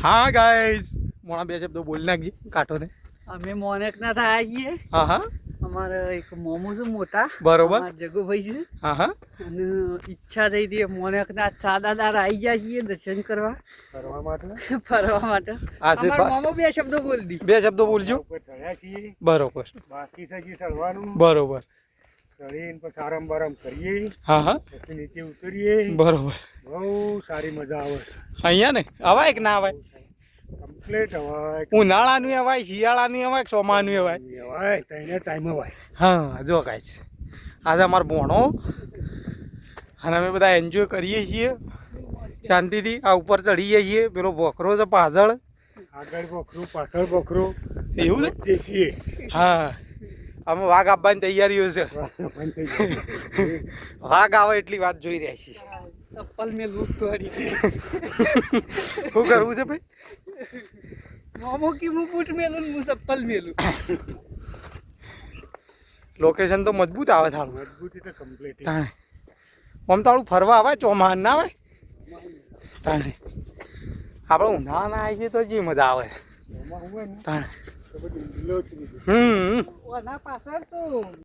હા ગાઈસ મોણા બે શબ્દો બોલી નાખજે કાઢો ને. અમે મોનેક ના થયા છીએ. હા હા અમારે એક મોમો છે મોટા બરોબર. જગુભાઈ છે. હા હા અને ઈચ્છા થઈ હતી મોનેક ના ચાદાદાર આવી ગયા છીએ દર્શન કરવા ફરવા માટે ફરવા માટે. આ છે અમારો મોમો બે શબ્દો બોલી દી. બે શબ્દો બોલજો. ઉપર ચડ્યા છીએ, બરોબર બાકી છે હજી ચડવાનું. બરોબર. ચડીને પછી આરામ બારામ કરીએ, હા હા પછી નીચે ઉતરીએ. બરોબર. બહુ સારી મજા આવે. અહીંયા ને અવાય કે ના અવાય? કમ્પ્લીટ હવાય. ઉનાળાનું અવાય, શિયાળાનું અવાય, ચોમાનું અવાય. હવાય ત્રણે ટાઈમ હવાય. હા જો ગાઈસ આજે અમારો ભણો અને અમે બધા એન્જોય કરીએ છીએ શાંતિથી. આ ઉપર ચડીએ છીએ, પેલો બોખરો છે પાછળ. આગળ બોખરું પાછળ બોખરું એવું ને? જે છીએ હા અમે વાઘ આપવાની તૈયારીઓ છે. વાઘ આવે એટલી વાત જોઈ રહ્યા છીએ. ચપ્પલ મેલું તો હરી શું કરવું છે ભાઈ? મોમો કી હું બૂટ મેલું હું ચપ્પલ મેલું. લોકેશન તો મજબૂત આવે થાળું. મજબૂતી તો કમ્પ્લીટ. તાણે આમ તાળું ફરવા આવે ચોમાન ના આવે તાણે. આપણે ઉનાળાના આવી છીએ તો જે મજા આવે એમાં હોય ને તાણે. તો બધું લીલો જ લીધું. હમ ઓના પાછળ તો